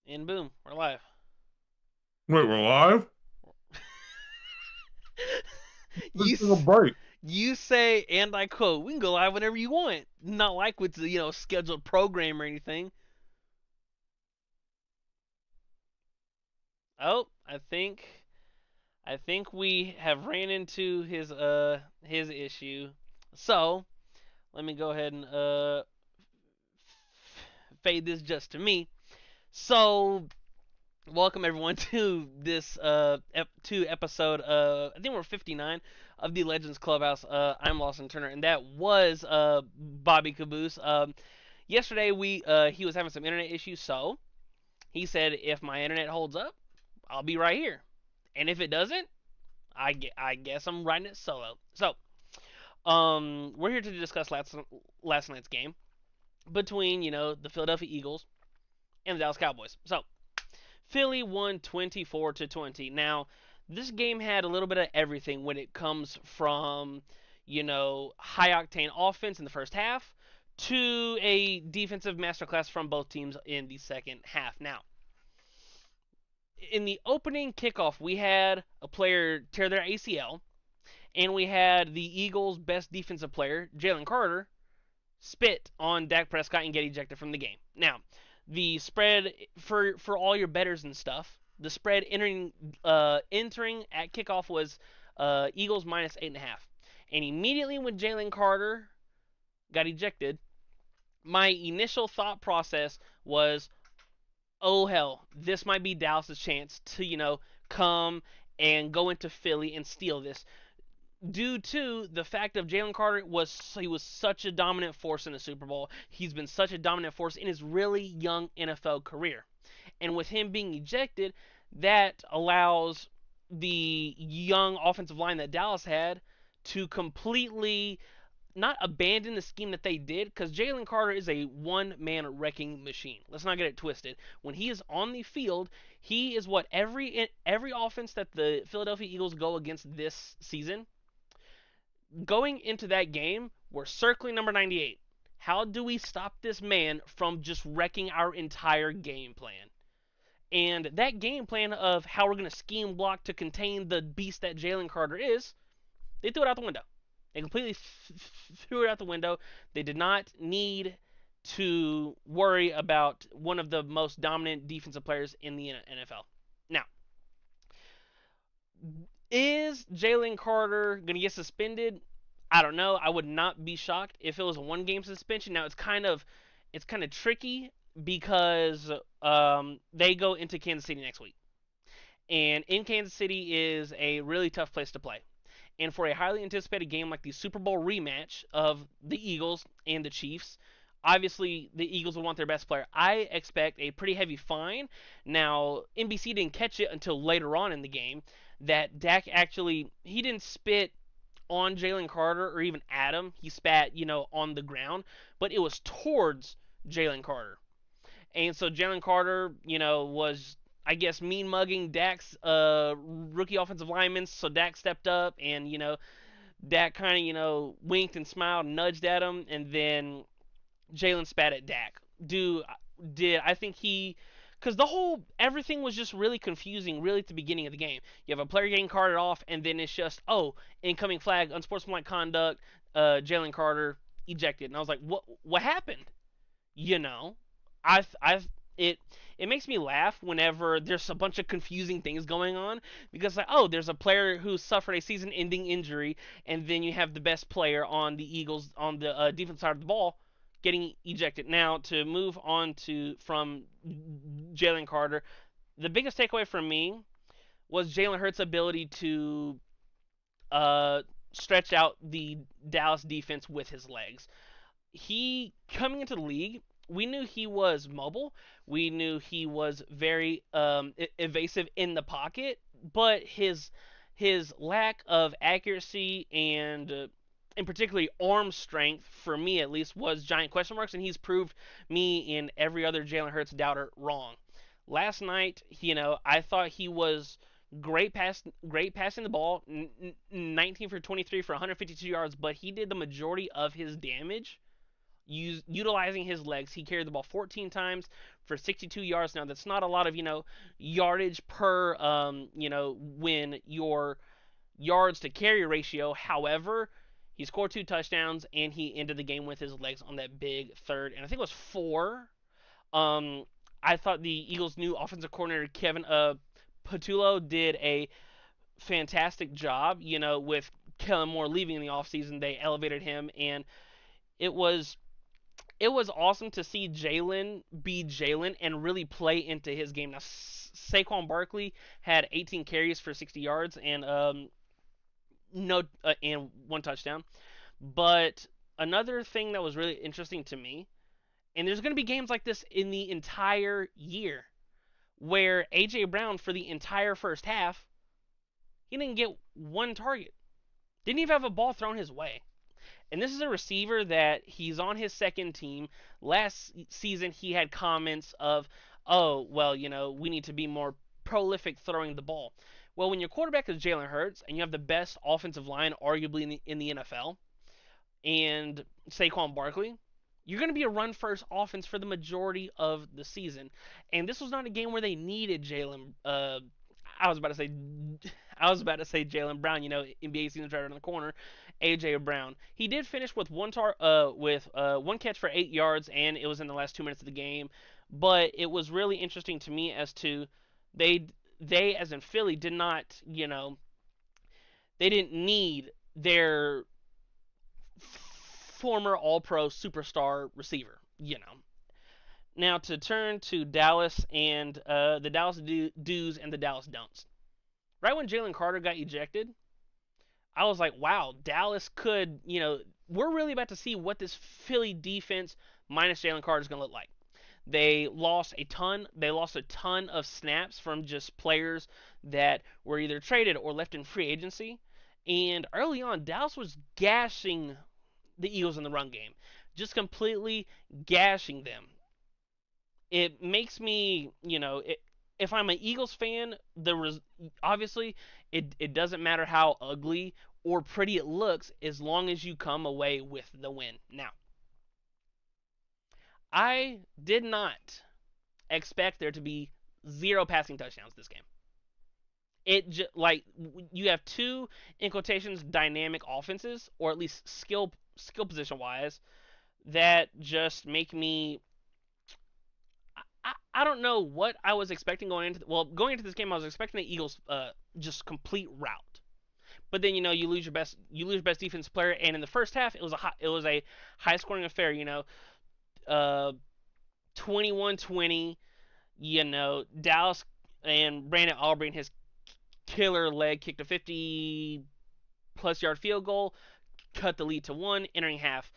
And boom, we're live. Wait, we're live? you Let's take a s- break. you say, and I quote, "We can go live whenever you want." Not like with the scheduled program or anything. Oh, I think we have ran into his issue. So let me go ahead and fade this just to me. So welcome everyone to this to episode I think we're 59 of the Legends Clubhouse. I'm Lawson Turner, and that was Bobby Caboose. Yesterday he was having some internet issues, so he said if my internet holds up, I'll be right here, and if it doesn't, I guess I'm riding it solo. So we're here to discuss last night's game between the Philadelphia Eagles and the Dallas Cowboys. So Philly won 24-20. Now, this game had a little bit of everything when it comes from, high octane offense in the first half to a defensive masterclass from both teams in the second half. Now, in the opening kickoff, we had a player tear their ACL, and we had the Eagles' best defensive player, Jalen Carter, spit on Dak Prescott and get ejected from the game. Now, the spread for all your betters and stuff, the spread entering at kickoff was Eagles minus 8.5. And immediately when Jalen Carter got ejected, my initial thought process was, oh hell, this might be Dallas's chance to come and go into Philly and steal this, due to the fact of Jalen Carter he was such a dominant force in the Super Bowl. He's been such a dominant force in his really young NFL career. And with him being ejected, that allows the young offensive line that Dallas had to completely not abandon the scheme that they did, because Jalen Carter is a one-man wrecking machine. Let's not get it twisted. When he is on the field, he is what every offense that the Philadelphia Eagles go against this season. Going into that game, we're circling number 98. How do we stop this man from just wrecking our entire game plan? And that game plan of how we're going to scheme block to contain the beast that Jalen Carter is, they threw it out the window. They completely threw it out the window. They did not need to worry about one of the most dominant defensive players in the NFL. Now, is Jalen Carter going to get suspended? I don't know. I would not be shocked if it was a one-game suspension. Now it's kind of tricky because they go into Kansas City next week, and in Kansas City is a really tough place to play. And for a highly anticipated game like the Super Bowl rematch of the Eagles and the Chiefs, obviously the Eagles would want their best player. I expect a pretty heavy fine. Now, NBC didn't catch it until later on in the game that Dak actually he didn't spit on Jalen Carter or even at him. He spat, on the ground, but it was towards Jalen Carter. And so Jalen Carter, was, I guess, mean mugging Dak's rookie offensive lineman. So Dak stepped up and, Dak kind of, winked and smiled and nudged at him. And then Jalen spat at Dak. I think because everything was just really confusing, really at the beginning of the game. You have a player getting carted off, and then it's just, oh, incoming flag, unsportsmanlike conduct, Jalen Carter ejected. And I was like, what happened? You know, I've it it makes me laugh whenever there's a bunch of confusing things going on, because like, oh, there's a player who suffered a season-ending injury, and then you have the best player on the Eagles on the defense side of the ball getting ejected. Now to move on to from Jalen Carter, the biggest takeaway for me was Jalen Hurts' ability to stretch out the Dallas defense with his legs. He coming into the league, we knew he was mobile. We knew he was very evasive in the pocket, but his lack of accuracy and particularly arm strength, for me at least, was giant question marks, and he's proved me and every other Jalen Hurts doubter wrong. Last night, I thought he was great passing the ball, 19 for 23 for 152 yards, but he did the majority of his damage utilizing his legs. He carried the ball 14 times for 62 yards. Now that's not a lot of yardage per when your yards to carry ratio. However, he scored 2 touchdowns and he ended the game with his legs on that big third, and I think it was 4. I thought the Eagles' new offensive coordinator Kevin Patullo did a fantastic job. With Kellen Moore leaving in the offseason, they elevated him, and it was awesome to see Jalen be Jalen and really play into his game. Now, Saquon Barkley had 18 carries for 60 yards and no and 1 touchdown. But another thing that was really interesting to me, and there's going to be games like this in the entire year, where A.J. Brown, for the entire first half, he didn't get 1 target. Didn't even have a ball thrown his way. And this is a receiver that he's on his second team. Last season, he had comments of, oh, well, we need to be more prolific throwing the ball. Well, when your quarterback is Jalen Hurts and you have the best offensive line arguably in the NFL, and Saquon Barkley, you're going to be a run-first offense for the majority of the season. And this was not a game where they needed Jalen. I was about to say Jalen Brown. NBA season's right around the corner. A.J. Brown. He did finish with one catch for 8 yards, and it was in the last 2 minutes of the game. But it was really interesting to me as to they as in Philly did not, they didn't need their former All-Pro superstar receiver. Now to turn to Dallas and the Dallas do's and the Dallas don'ts. Right when Jalen Carter got ejected, I was like, wow, Dallas could, we're really about to see what this Philly defense minus Jalen Carter is going to look like. They lost a ton. They lost a ton of snaps from just players that were either traded or left in free agency. And early on, Dallas was gashing the Eagles in the run game, just completely gashing them. It makes me, if I'm an Eagles fan, obviously it doesn't matter how ugly or pretty it looks as long as you come away with the win. Now, I did not expect there to be 0 passing touchdowns this game. You have 2, in quotations, dynamic offenses, or at least skill position wise, that just make me. I don't know what I was expecting going into this game. I was expecting the Eagles just complete rout, but then you lose your best defensive player, and in the first half it was a high scoring affair. 21-20. Dallas and Brandon Aubrey and his killer leg kicked a 50+ yard field goal, cut the lead to 1 entering half.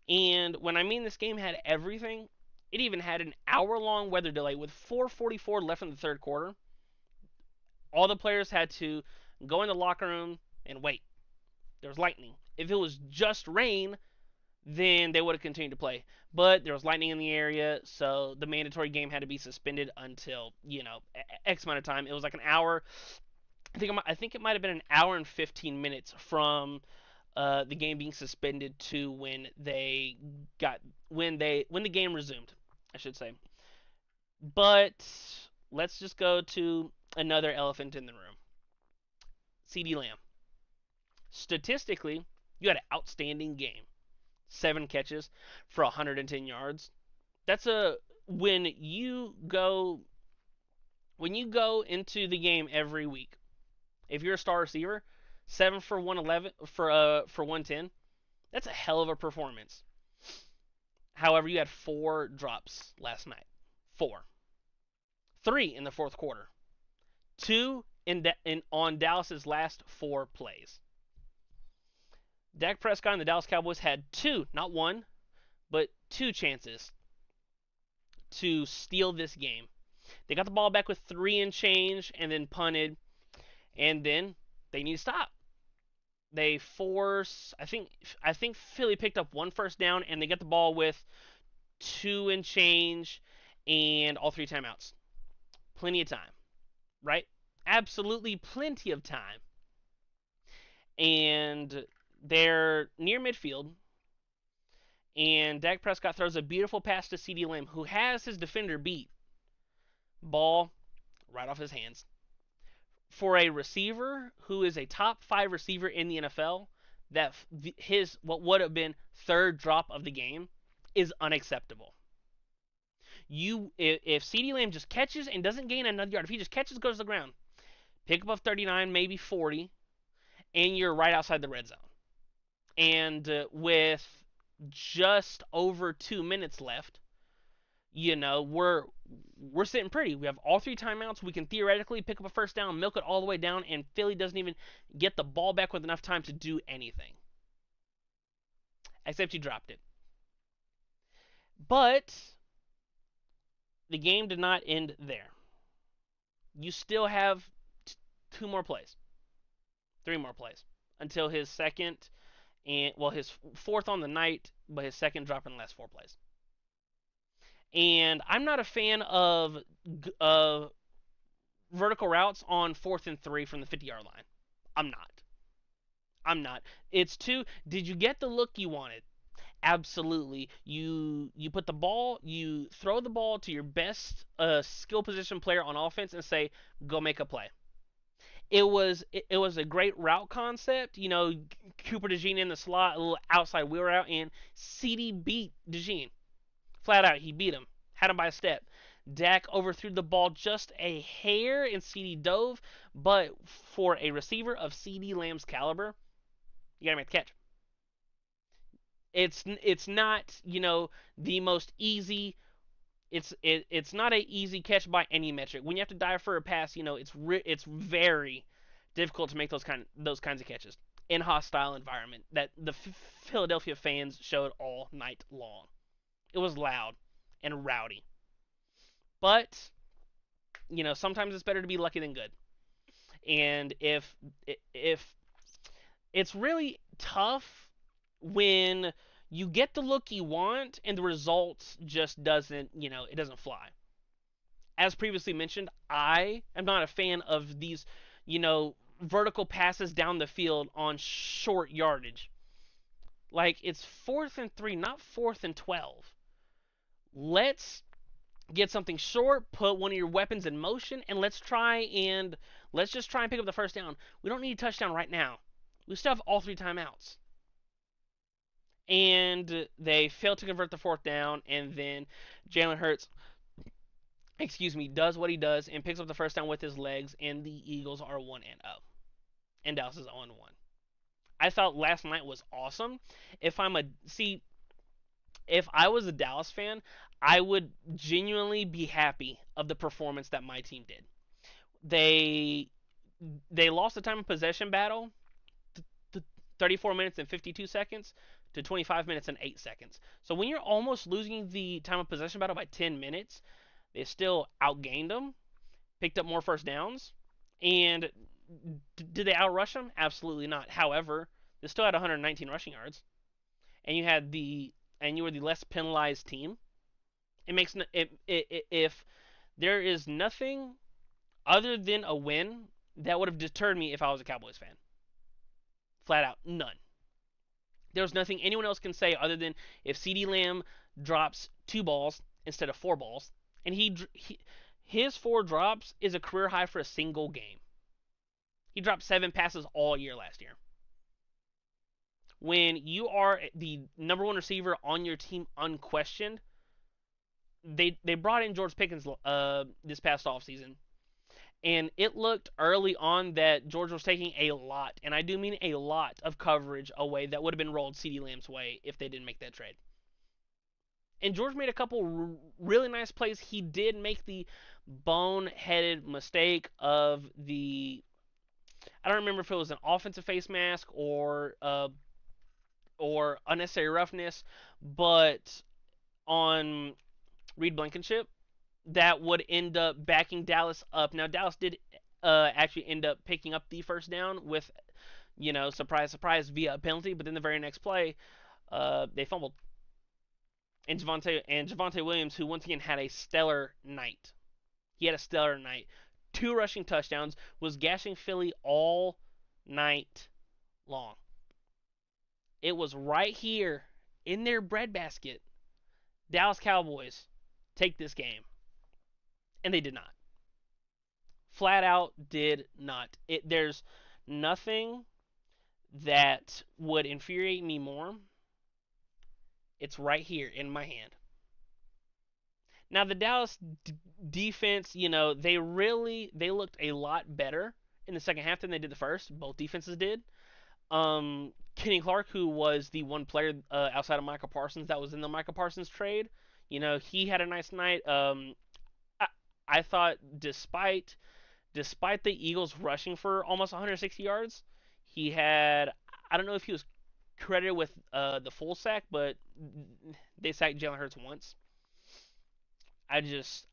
And when I mean this game had everything, it even had an hour-long weather delay with 4:44 left in the third quarter. All the players had to go in the locker room and wait. There was lightning. If it was just rain, then they would have continued to play. But there was lightning in the area, so the mandatory game had to be suspended until, X amount of time. It was like an hour. I think it might have been an hour and 15 minutes from the game being suspended to when the game resumed, I should say. But let's just go to another elephant in the room. CeeDee Lamb. Statistically, you had an outstanding game. 7 catches for 110 yards. That's when you go into the game every week. If you're a star receiver, 7 for 111 for 110. That's a hell of a performance. However, you had 4 drops last night. 4. 3 in the fourth quarter. 2 on Dallas's last 4 plays. Dak Prescott and the Dallas Cowboys had 2, not 1, but 2 chances to steal this game. They got the ball back with 3 and change and then punted, and then they need to stop. They force, I think Philly picked up 1 first down, and they get the ball with 2 and change and all 3 timeouts. Plenty of time, right? Absolutely plenty of time. And they're near midfield, And Dak Prescott throws a beautiful pass to CeeDee Lamb, who has his defender beat. Ball right off his hands. For a receiver who is a top 5 receiver in the NFL, that his what would have been third drop of the game is unacceptable. If CeeDee Lamb just catches and doesn't gain another yard, if he just catches, goes to the ground, pick up 39, maybe 40, and you're right outside the red zone. And with just over 2 minutes left, we're sitting pretty. We have all 3 timeouts. We can theoretically pick up a first down, milk it all the way down, and Philly doesn't even get the ball back with enough time to do anything. Except you dropped it. But the game did not end there. You still have 2 more plays. 3 more plays. Until his second, his 4th on the night, but his second drop in the last 4 plays. And I'm not a fan of vertical routes on 4th and 3 from the 50-yard line. I'm not. It's too. Did you get the look you wanted? Absolutely. You put the ball, you throw the ball to your best skill position player on offense and say, go make a play. It was a great route concept. Cooper DeJean in the slot, a little outside wheel route, and CD beat DeJean. Flat out, he beat him. Had him by a step. Dak overthrew the ball just a hair, and CD dove. But for a receiver of CeeDee Lamb's caliber, you gotta make the catch. It's not the most easy. It's not an easy catch by any metric. When you have to dive for a pass, it's very difficult to make those kinds of catches in hostile environment that the Philadelphia fans showed all night long. It was loud and rowdy. But, sometimes it's better to be lucky than good. And if it's really tough when you get the look you want and the results just doesn't, it doesn't fly. As previously mentioned, I am not a fan of these, vertical passes down the field on short yardage. Like, it's 4th and 3, not 4th and 12. Let's get something short, put one of your weapons in motion, and let's just try and pick up the first down. We don't need a touchdown right now. We still have all 3 timeouts. And they failed to convert the 4th down, and then Jalen Hurts, does what he does and picks up the first down with his legs, and the Eagles are 1-0. And Dallas is 0-1. I thought last night was awesome. If I was a Dallas fan, I would genuinely be happy of the performance that my team did. They lost the time of possession battle, 34 minutes and 52 seconds to 25 minutes and 8 seconds. So when you're almost losing the time of possession battle by 10 minutes, they still outgained them, picked up more first downs, and did they outrush them? Absolutely not. However, they still had 119 rushing yards, and you were the less penalized team. If there is nothing other than a win that would have deterred me if I was a Cowboys fan. Flat out, none. There's nothing anyone else can say other than if CeeDee Lamb drops 2 balls instead of 4 balls, and his 4 drops is a career high for a single game. He dropped 7 passes all year last year. When you are the number 1 receiver on your team unquestioned, they brought in George Pickens this past offseason. And it looked early on that George was taking a lot, and I do mean a lot, of coverage away that would have been rolled CeeDee Lamb's way if they didn't make that trade. And George made a couple really nice plays. He did make the boneheaded mistake of I don't remember if it was an offensive face mask or unnecessary roughness, but on Reed Blankenship, that would end up backing Dallas up. Now, Dallas did actually end up picking up the first down with, surprise, surprise, via a penalty. But then the very next play, they fumbled. And Javonte Williams, who once again had a stellar night. He had a stellar night. 2 rushing touchdowns, was gashing Philly all night long. It was right here in their breadbasket, Dallas Cowboys take this game, and they did not. Flat out did not. There's nothing that would infuriate me more. It's right here in my hand. Now the Dallas defense, they looked a lot better in the second half than they did the first. Both defenses did. Kenny Clark, who was the one player outside of Michael Parsons that was in the Michael Parsons trade, he had a nice night. I, I thought despite the Eagles rushing for almost 160 yards, he had, I don't know if he was credited with the full sack, but they sacked Jalen Hurts once. I didn't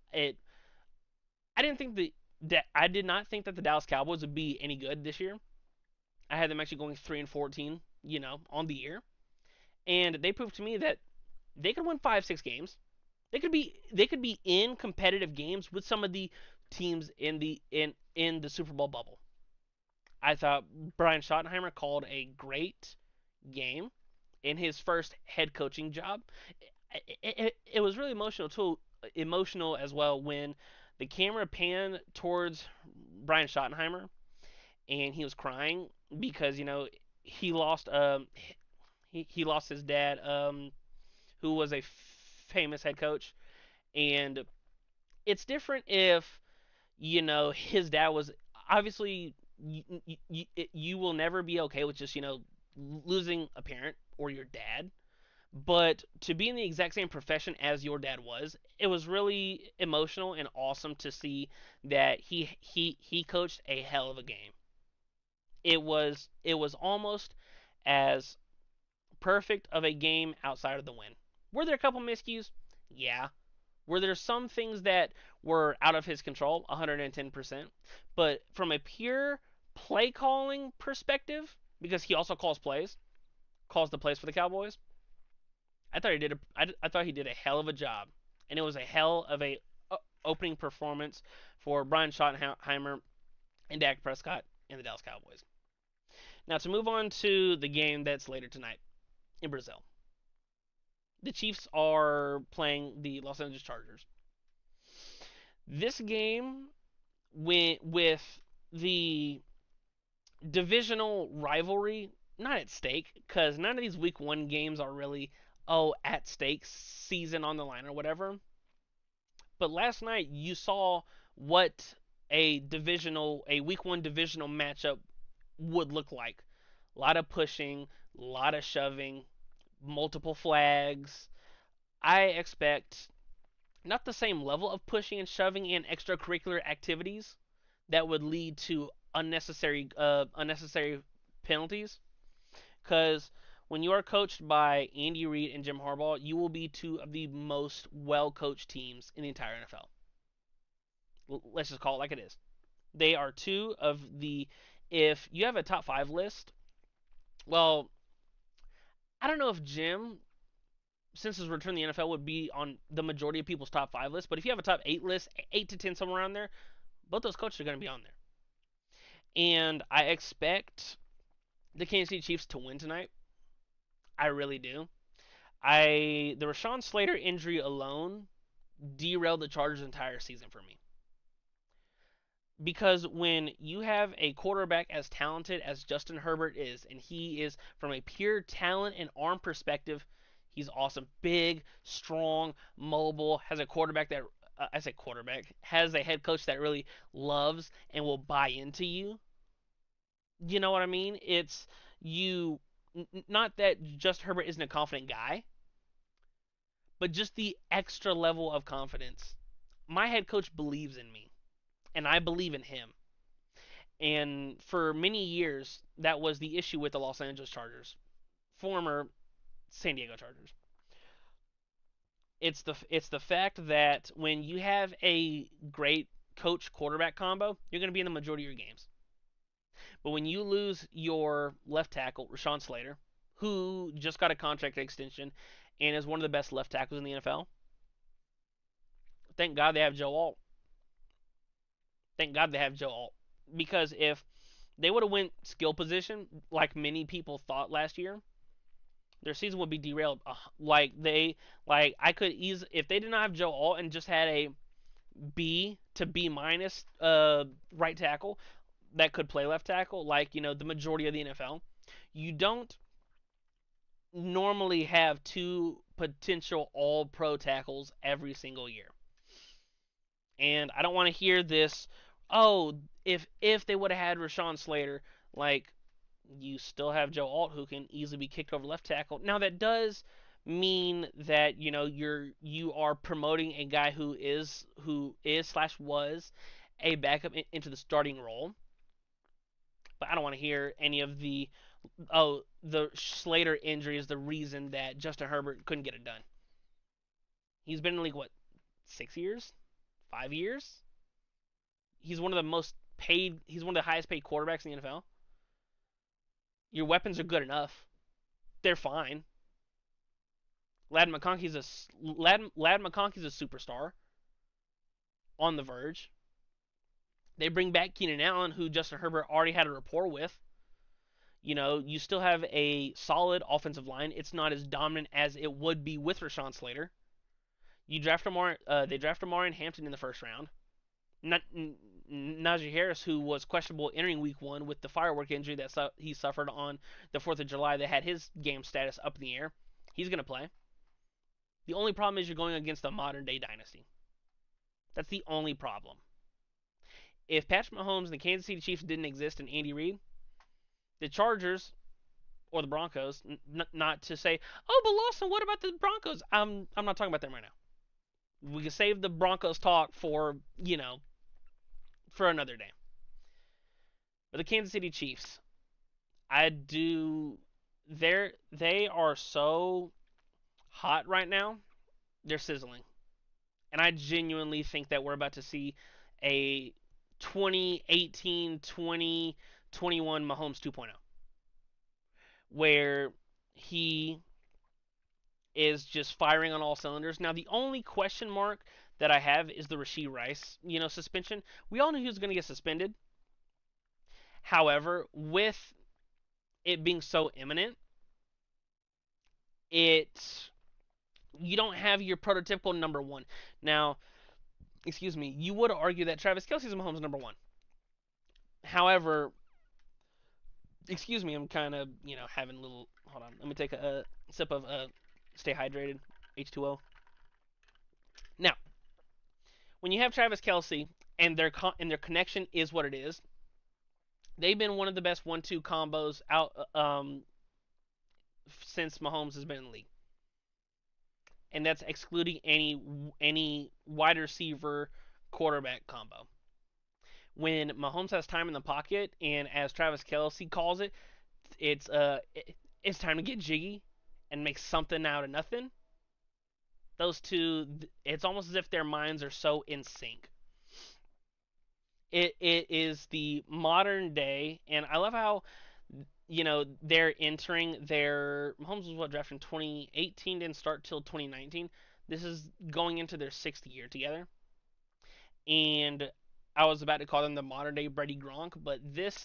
think I did not think that the Dallas Cowboys would be any good this year. I had them actually going 3-14, on the year, and they proved to me that they could win 5-6 games. They could be in competitive games with some of the teams in the Super Bowl bubble. I thought Brian Schottenheimer called a great game in his first head coaching job. It was really emotional as well when the camera panned towards Brian Schottenheimer and he was crying because he lost he lost his dad, who was a famous head coach, and it's different if his dad was obviously you will never be okay with just losing a parent or your dad, but to be in the exact same profession as your dad was, it was really emotional and awesome to see that he coached a hell of a game. It was almost as perfect of a game outside of the win. Were there a couple miscues? Yeah. Were there some things that were out of his control? 110%. But from a pure play calling perspective, because he also calls the plays for the Cowboys, I thought he did a hell of a job, and it was a hell of a opening performance for Brian Schottenheimer and Dak Prescott and the Dallas Cowboys. Now to move on to the game that's later tonight in Brazil. The Chiefs are playing the Los Angeles Chargers. This game went with the divisional rivalry not at stake, because none of these week 1 games are really at stake, season on the line or whatever. But last night you saw what a week 1 divisional matchup would look like. A lot of pushing, a lot of shoving, multiple flags. I expect not the same level of pushing and shoving and extracurricular activities that would lead to unnecessary penalties, because when you are coached by Andy Reid and Jim Harbaugh, you will be two of the most well-coached teams in the entire NFL. Let's just call it like it is. They are two of the, if you have a top 5 list, well, I don't know if Jim, since his return to the NFL, would be on the majority of people's top 5 list, but if you have a top 8 list, 8 to 10, somewhere around there, both those coaches are going to be on there. And I expect the Kansas City Chiefs to win tonight. I really do. The Rashawn Slater injury alone derailed the Chargers' entire season for me. Because when you have a quarterback as talented as Justin Herbert is, and he is, from a pure talent and arm perspective, he's awesome. Big, strong, mobile, has a head coach that really loves and will buy into you. You know what I mean? It's you, not that just Herbert isn't a confident guy, but just the extra level of confidence. My head coach believes in me, and I believe in him. And for many years, that was the issue with the Los Angeles Chargers, former San Diego Chargers. It's the fact that when you have a great coach quarterback combo, you're going to be in the majority of your games. But when you lose your left tackle, Rashawn Slater, who just got a contract extension and is one of the best left tackles in the NFL, thank God they have Joe Alt. Thank God they have Joe Alt. Because if they would have went skill position, like many people thought last year, Their season would be derailed. I could easily, if they did not have Joe Alt and just had a B to B minus right tackle that could play left tackle, like the majority of the NFL, you don't normally have two potential All Pro tackles every single year. And I don't want to hear this. Oh, if they would have had Rashawn Slater, like you still have Joe Alt who can easily be kicked over left tackle. Now that does mean that you are promoting a guy who is slash was a backup into the starting role. But I don't want to hear any of the Slater injury is the reason that Justin Herbert couldn't get it done. He's been in the league 6 years, 5 years. He's one of the most paid. He's one of the highest paid quarterbacks in the NFL. Your weapons are good enough. They're fine. Ladd McConkey's a superstar. On the verge. They bring back Keenan Allen, who Justin Herbert already had a rapport with. You still have a solid offensive line. It's not as dominant as it would be with Rashawn Slater. They draft Amari Hampton in the first round. Najee Harris, who was questionable entering Week 1 with the firework injury that he suffered on the 4th of July that had his game status up in the air. He's going to play. The only problem is you're going against a modern-day dynasty. That's the only problem. If Patrick Mahomes and the Kansas City Chiefs didn't exist and Andy Reid, the Chargers or the Broncos, not to say, oh, but Lawson, what about the Broncos? I'm not talking about them right now. We can save the Broncos talk for another day. But the Kansas City Chiefs, they are so hot right now. They're sizzling. And I genuinely think that we're about to see a 2018, 2021 Mahomes 2.0. Where he is just firing on all cylinders. Now, the only question mark that I have is the Rashee Rice, suspension. We all knew he was going to get suspended. However, with it being so imminent, you don't have your prototypical number one. Now, you would argue that Travis Kelce's Mahomes number one. However, I'm kind of, having a little, hold on, let me take a sip of Stay Hydrated, H2O. Now, when you have Travis Kelce and their connection is what it is, they've been one of the best 1-2 combos out since Mahomes has been in the league. And that's excluding any wide receiver quarterback combo. When Mahomes has time in the pocket, and as Travis Kelce calls it, it's time to get jiggy and make something out of nothing. Those two, it's almost as if their minds are so in sync. It is the modern day, and I love how they're entering their. Mahomes was drafted in 2018, didn't start till 2019. This is going into their 6th year together, and I was about to call them the modern day Brady Gronk, but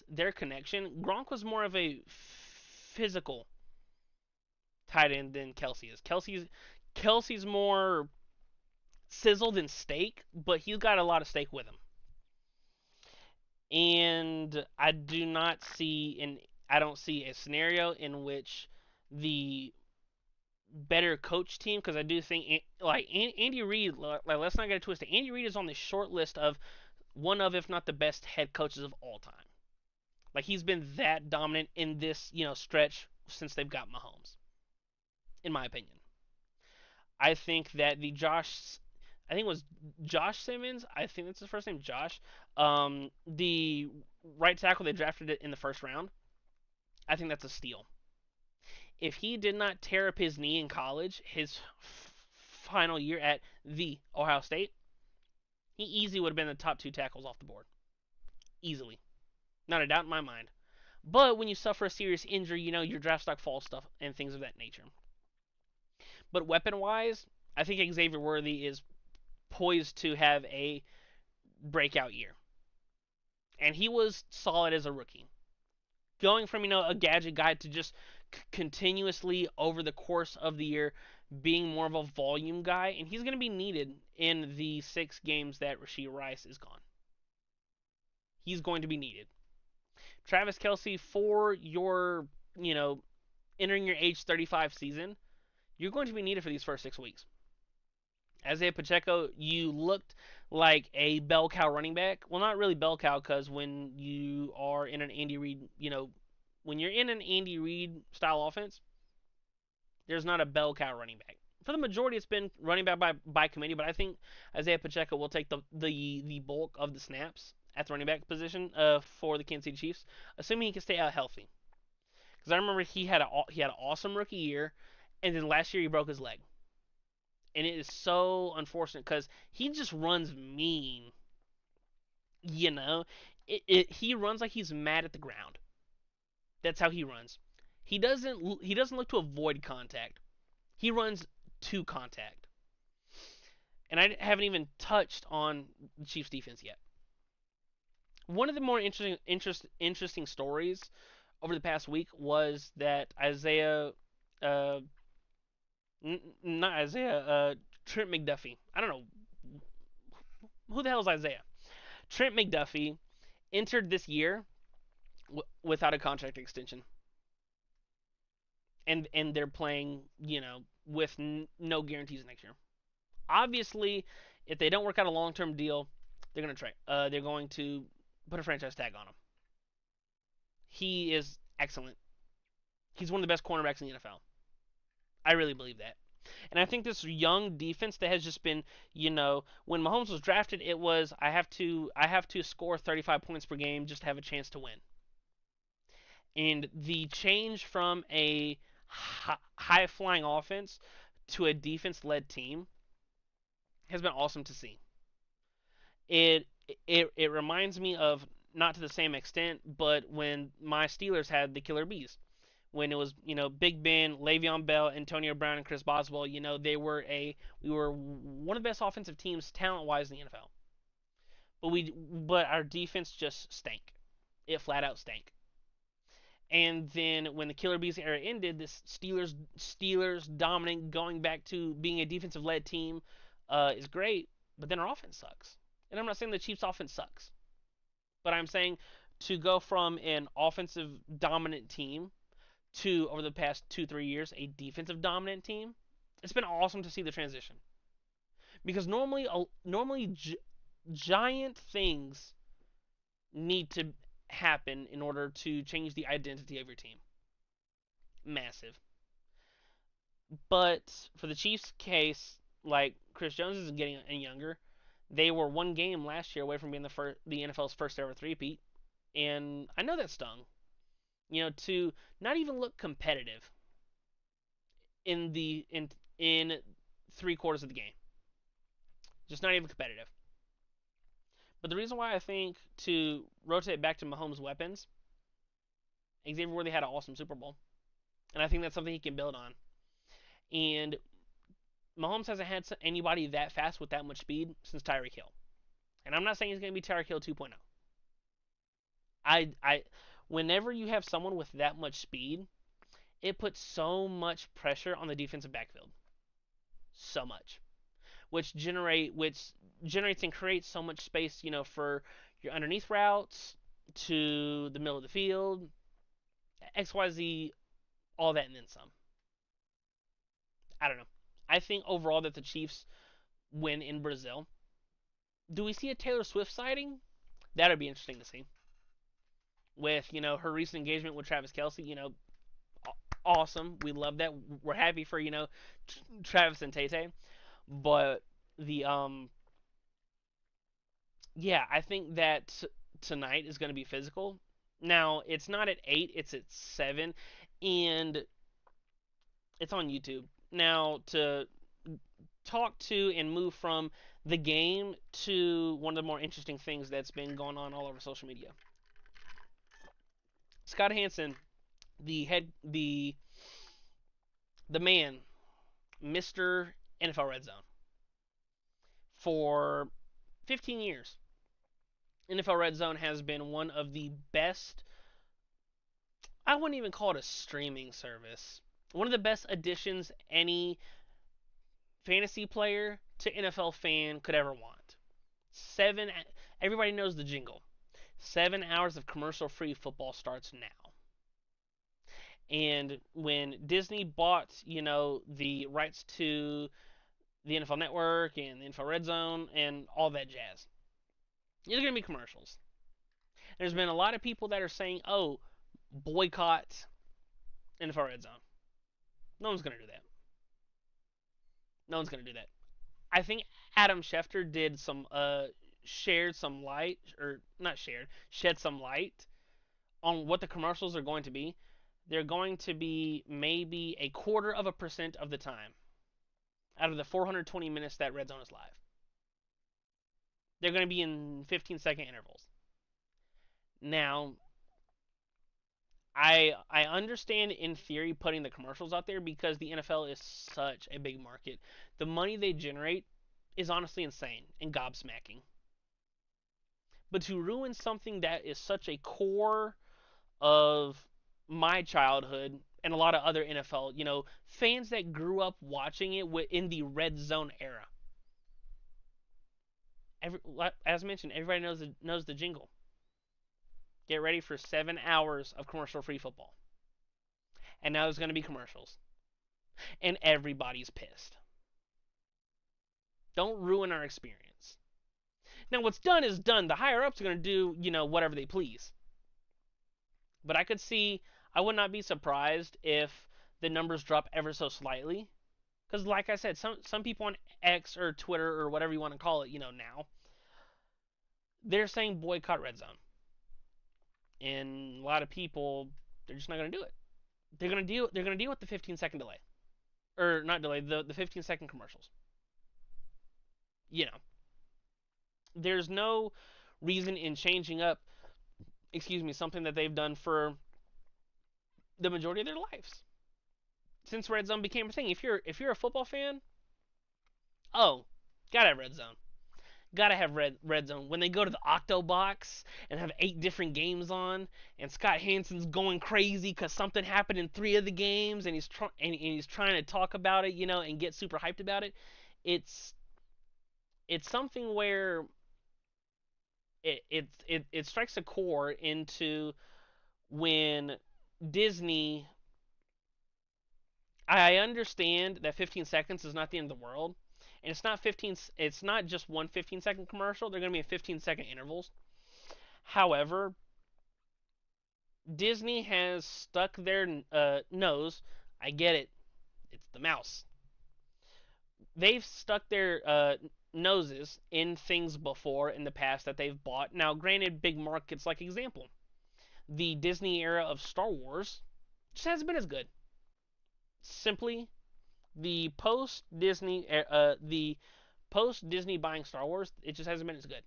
their connection. Gronk was more of a physical tight end than Kelce is. Kelce's more sizzled than steak, but he's got a lot of steak with him. And I don't see a scenario in which the better coach team, because I do think Andy Reid, let's not get it twisted. Andy Reid is on the short list of one of, if not the best head coaches of all time. He's been that dominant in this stretch since they've got Mahomes, in my opinion. I think that I think it was Josh Simmons. I think that's his first name, Josh. The right tackle they drafted in the first round. I think that's a steal. If he did not tear up his knee in college, his final year at the Ohio State, he easily would have been the top 2 tackles off the board. Easily. Not a doubt in my mind. But when you suffer a serious injury, your draft stock falls stuff and things of that nature. But weapon-wise, I think Xavier Worthy is poised to have a breakout year. And he was solid as a rookie. Going from, a gadget guy to just continuously over the course of the year being more of a volume guy, and he's going to be needed in the 6 games that Rashee Rice is gone. He's going to be needed. Travis Kelce, for your, entering your age 35 season, you're going to be needed for these first 6 weeks. Isaiah Pacheco, you looked like a bell cow running back. Well, not really bell cow, because when you are in an Andy Reid, when you're in an Andy Reid style offense, there's not a bell cow running back. For the majority, it's been running back by committee, but I think Isaiah Pacheco will take the bulk of the snaps at the running back position for the Kansas City Chiefs, assuming he can stay out healthy. Because I remember he had an awesome rookie year, and then last year he broke his leg. And it is so unfortunate because he just runs mean. He runs like he's mad at the ground. That's how he runs. He doesn't look to avoid contact. He runs to contact. And I haven't even touched on the Chiefs defense yet. One of the more interesting stories over the past week was that Trent McDuffie. I don't know who the hell is Isaiah. Trent McDuffie entered this year without a contract extension, and they're playing, with no guarantees next year. Obviously, if they don't work out a long-term deal, they're going to trade. They're going to put a franchise tag on him. He is excellent. He's one of the best cornerbacks in the NFL. I really believe that. And I think this young defense that has just been, when Mahomes was drafted, it was I have to score 35 points per game just to have a chance to win. And the change from a high-flying offense to a defense-led team has been awesome to see. It reminds me of, not to the same extent, but when my Steelers had the Killer Bees. When it was, Big Ben, Le'Veon Bell, Antonio Brown, and Chris Boswell, we were one of the best offensive teams talent-wise in the NFL. But our defense just stank. It flat out stank. And then when the Killer Bees era ended, this Steelers dominant, going back to being a defensive-led team is great, but then our offense sucks. And I'm not saying the Chiefs' offense sucks, but I'm saying to go from an offensive dominant team to, over the past 2-3 years, a defensive dominant team, it's been awesome to see the transition. Because normally giant things need to happen in order to change the identity of your team. Massive. But for the Chiefs' case, like Chris Jones is getting younger, they were one game last year away from being the NFL's first ever three-peat, and I know that stung. To not even look competitive in 3/4 of the game. Just not even competitive. But the reason why I think to rotate back to Mahomes' weapons, Xavier Worthy had an awesome Super Bowl. And I think that's something he can build on. And Mahomes hasn't had anybody that fast with that much speed since Tyreek Hill. And I'm not saying he's going to be Tyreek Hill 2.0. Whenever you have someone with that much speed, it puts so much pressure on the defensive backfield. So much. Which generates and creates so much space, for your underneath routes, to the middle of the field, XYZ, all that and then some. I don't know. I think overall that the Chiefs win in Brazil. Do we see a Taylor Swift sighting? That would be interesting to see. With, her recent engagement with Travis Kelce, awesome. We love that. We're happy for, Travis and Tay-Tay. But I think that tonight is going to be physical. Now, it's not at 8, it's at 7, and it's on YouTube. Now, to talk to and move from the game to one of the more interesting things that's been going on all over social media. Scott Hansen, the man, Mr. NFL Red Zone. For 15 years, NFL Red Zone has been one of the best I wouldn't even call it a streaming service. One of the best additions any fantasy player to NFL fan could ever want. Everybody knows the jingle. 7 hours of commercial-free football starts now. And when Disney bought, the rights to the NFL Network and the NFL Red Zone and all that jazz, there's going to be commercials. There's been a lot of people that are saying, oh, boycott NFL Red Zone. No one's going to do that. No one's going to do that. I think Adam Schefter did shed some light on what the commercials are going to be. They're going to be maybe 0.25% of the time out of the 420 minutes that Red Zone is live. They're going to be in 15-second intervals. Now, I understand in theory putting the commercials out there because the NFL is such a big market. The money they generate is honestly insane and gobsmacking. But to ruin something that is such a core of my childhood and a lot of other NFL, fans that grew up watching it in the Red Zone era. As mentioned, everybody knows the jingle. Get ready for 7 hours of commercial-free football. And now there's going to be commercials. And everybody's pissed. Don't ruin our experience. Now, what's done is done. The higher-ups are going to do, whatever they please. But I would not be surprised if the numbers drop ever so slightly. Because, like I said, some people on X or Twitter or whatever you want to call it, now, they're saying boycott Red Zone. And a lot of people, they're just not going to do it. They're going to deal with the 15-second delay. Or not delay, the 15-second commercials. There's no reason in changing up, something that they've done for the majority of their lives. Since Red Zone became a thing. If you're a football fan, gotta have Red Zone. Gotta have Red Zone. When they go to the Octo Box and have 8 different games on, and Scott Hansen's going crazy because something happened in 3 of the games, and he's trying to talk about it, and get super hyped about it. It's something where it strikes a core into when Disney. I understand that 15 seconds is not the end of the world. And it's not just one 15-second commercial. They're going to be in 15-second intervals. However, Disney has stuck their nose. I get it. It's the mouse. They've stuck their noses in things before in the past that they've bought. Now, granted, big markets like example. The Disney era of Star Wars just hasn't been as good. Simply, the post-Disney buying Star Wars, it just hasn't been as good.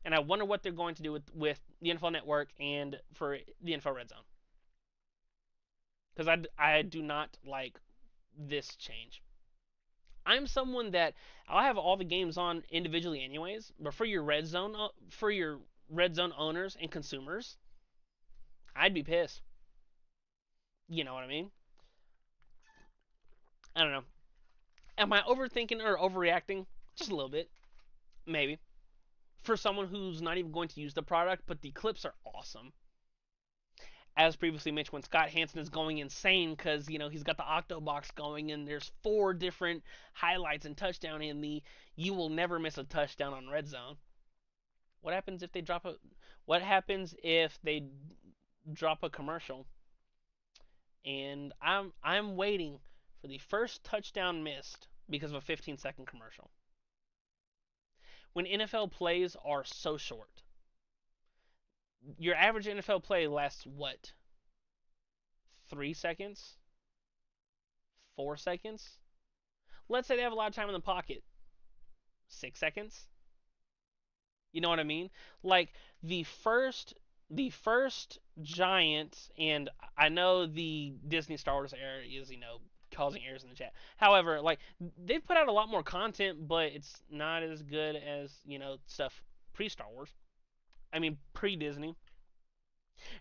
And I wonder what they're going to do with the NFL Network and for the NFL Red Zone. Because I do not like this change. I'm someone that I'll have all the games on individually anyways, but for your Red Zone owners and consumers, I'd be pissed. You know what I mean? I don't know. Am I overthinking or overreacting? Just a little bit. Maybe. For someone who's not even going to use the product, but the clips are awesome. As previously mentioned, when Scott Hansen is going insane because, he's got the Octo Box going and there's 4 different highlights and touchdown in the you will never miss a touchdown on Red Zone. What happens if they drop a commercial? And I'm waiting for the first touchdown missed because of a 15-second commercial. When NFL plays are so short. Your average NFL play lasts what? 3 seconds? 4 seconds? Let's say they have a lot of time in the pocket. 6 seconds? You know what I mean? Like the first giant, and I know the Disney Star Wars era is, causing errors in the chat. However, they've put out a lot more content, but it's not as good as, stuff pre-Star Wars. I mean, pre-Disney.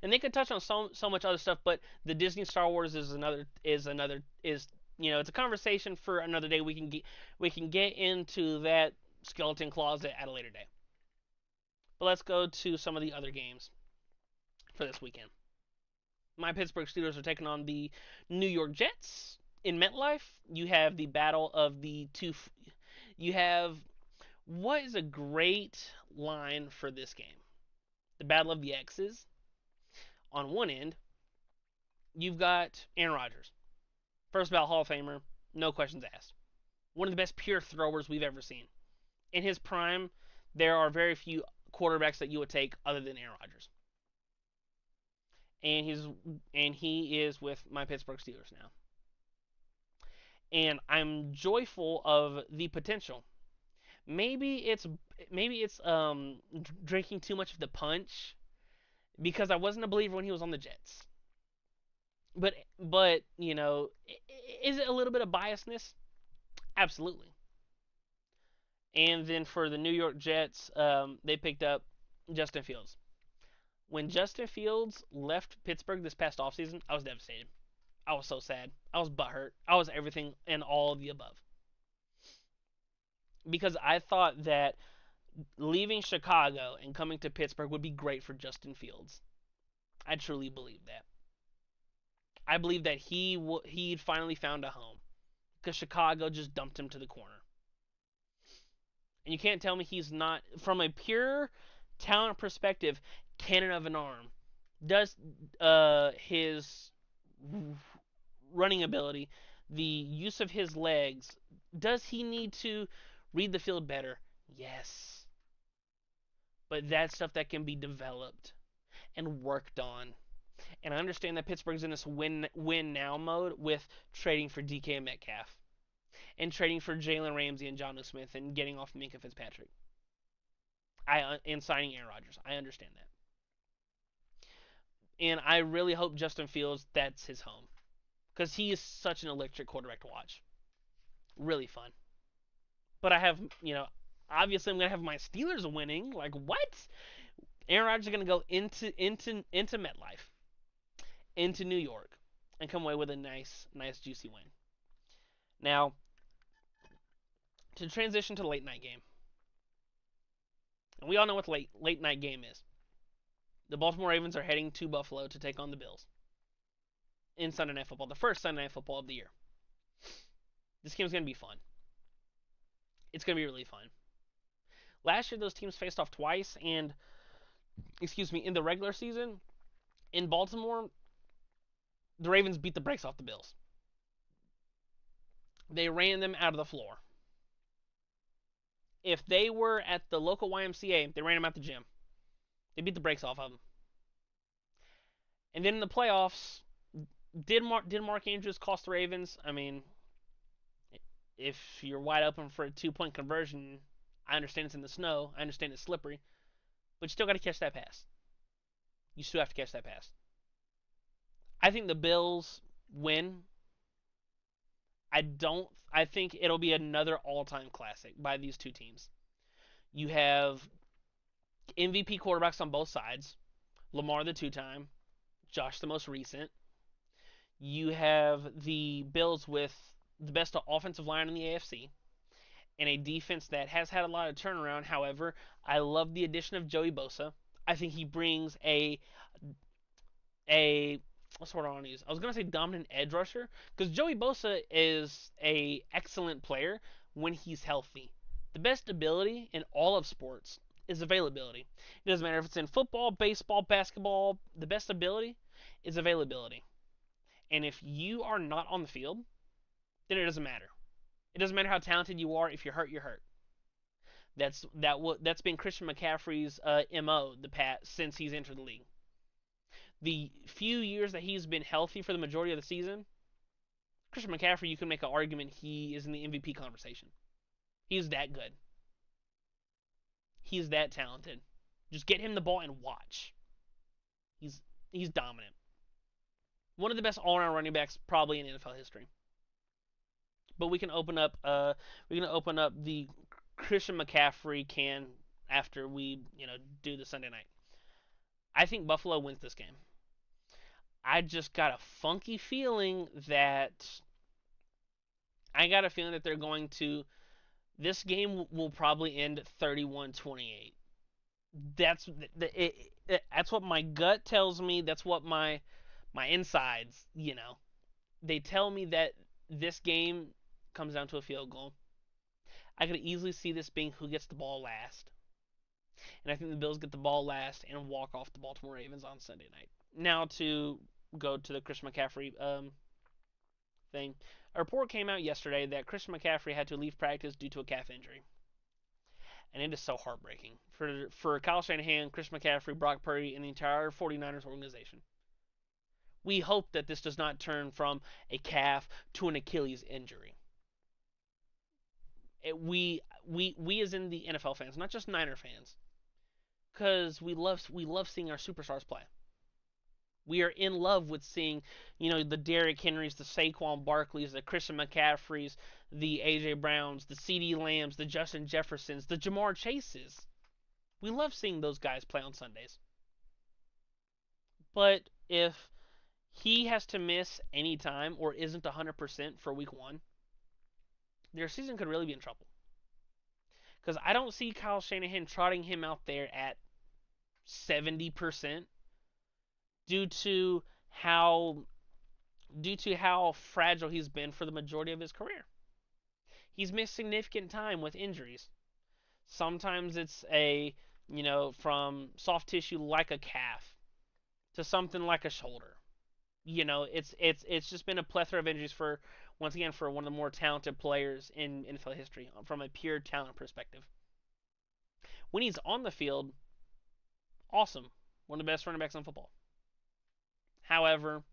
And they could touch on so much other stuff, but the Disney Star Wars is it's a conversation for another day. We can get into that skeleton closet at a later day. But let's go to some of the other games for this weekend. My Pittsburgh Steelers are taking on the New York Jets in MetLife. You have the battle of the two. You have what is a great line for this game? The battle of the X's. On one end, you've got Aaron Rodgers, first ballot Hall of Famer, no questions asked. One of the best pure throwers we've ever seen. In his prime, there are very few quarterbacks that you would take other than Aaron Rodgers. And he is with my Pittsburgh Steelers now. And I'm joyful of the potential. Maybe it's drinking too much of the punch because I wasn't a believer when he was on the Jets. But is it a little bit of biasness? Absolutely. And then for the New York Jets, they picked up Justin Fields. When Justin Fields left Pittsburgh this past offseason, I was devastated. I was so sad. I was butthurt. I was everything and all of the above. Because I thought that leaving Chicago and coming to Pittsburgh would be great for Justin Fields. I truly believe that. I believe that he'd finally found a home because Chicago just dumped him to the corner. And you can't tell me he's not, from a pure talent perspective, cannon of an arm. Does his running ability, the use of his legs, does he need to read the field better? Yes. But that's stuff that can be developed and worked on. And I understand that Pittsburgh's in this win now mode with trading for DK Metcalf and trading for Jalen Ramsey and Jonnu Smith and getting off Minkah Fitzpatrick. And signing Aaron Rodgers. I understand that. And I really hope Justin Fields, that's his home. Because he is such an electric quarterback to watch. Really fun. But I have, obviously I'm going to have my Steelers winning. Like, what? Aaron Rodgers is going to go into MetLife, into New York, and come away with a nice juicy win. Now, to transition to the late night game. And we all know what the late night game is. The Baltimore Ravens are heading to Buffalo to take on the Bills in Sunday Night Football, the first Sunday Night Football of the year. This game's going to be fun. It's going to be really fun. Last year, those teams faced off twice, and, in the regular season, in Baltimore, the Ravens beat the brakes off the Bills. They ran them out of the floor. If they were at the local YMCA, they ran them out the gym. They beat the brakes off of them. And then in the playoffs, did Mark Andrews cost the Ravens? I mean, if you're wide open for a 2-point conversion, I understand it's in the snow. I understand it's slippery. But you still got to catch that pass. You still have to catch that pass. I think the Bills win. I think it'll be another all-time classic by these two teams. You have MVP quarterbacks on both sides. Lamar the 2-time. Josh the most recent. You have the Bills with the best offensive line in the AFC. And a defense that has had a lot of turnaround. However, I love the addition of Joey Bosa. I think he brings a what's the word I want to use? I was going to say dominant edge rusher, because Joey Bosa is a excellent player when he's healthy. The best ability in all of sports is availability. It doesn't matter if it's in football, baseball, basketball. The best ability is availability. And if you are not on the field, then it doesn't matter. It doesn't matter how talented you are. If you're hurt, you're hurt. That's been Christian McCaffrey's MO since he's entered the league. The few years that he's been healthy for the majority of the season, Christian McCaffrey, you can make an argument he is in the MVP conversation. He's that good. He's that talented. Just get him the ball and watch. He's dominant. One of the best all-around running backs probably in NFL history. But we can open up the Christian McCaffrey can after we do the Sunday night. I think Buffalo wins this game. I just got a funky feeling that they're going to. This game will probably end 31-28. That's what my gut tells me. That's what my insides, they tell me that this game comes down to a field goal. I could easily see this being who gets the ball last. And I think the Bills get the ball last and walk off the Baltimore Ravens on Sunday night. Now to go to the Christian McCaffrey thing. A report came out yesterday that Christian McCaffrey had to leave practice due to a calf injury. And it is so heartbreaking for Kyle Shanahan, Christian McCaffrey, Brock Purdy, and the entire 49ers organization. We hope that this does not turn from a calf to an Achilles injury. We as in the NFL fans, not just Niner fans, because we love seeing our superstars play. We are in love with seeing, the Derrick Henrys, the Saquon Barkleys, the Christian McCaffreys, the A.J. Browns, the C.D. Lambs, the Justin Jeffersons, the Jamar Chases. We love seeing those guys play on Sundays. But if he has to miss any time or isn't 100% for week 1, their season could really be in trouble. Because I don't see Kyle Shanahan trotting him out there at 70% due to how fragile he's been for the majority of his career. He's missed significant time with injuries. Sometimes it's from soft tissue like a calf to something like a shoulder. It's just been a plethora of injuries for one of the more talented players in NFL history from a pure talent perspective. When he's on the field, awesome. One of the best running backs in football. However,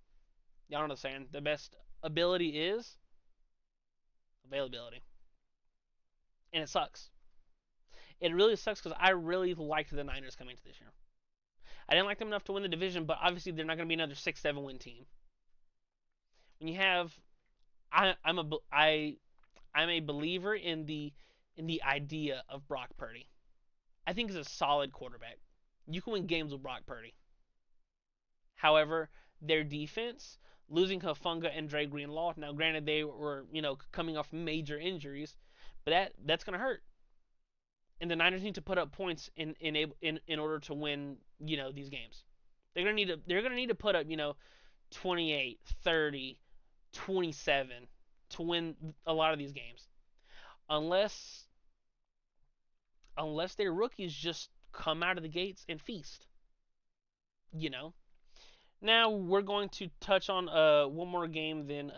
y'all understand, the best ability is availability. And it sucks. It really sucks because I really liked the Niners coming into this year. I didn't like them enough to win the division, but obviously they're not going to be another 6-7 win team. When you have, I'm a believer in the idea of Brock Purdy. I think he's a solid quarterback. You can win games with Brock Purdy. However, their defense, losing Hufanga and Dre Greenlaw. Now, granted, they were coming off major injuries, but that's going to hurt. And the Niners need to put up points in order to win these games. They're gonna need to put up 28, 30, 27 to win a lot of these games, unless their rookies just come out of the gates and feast. Now we're going to touch on one more game, then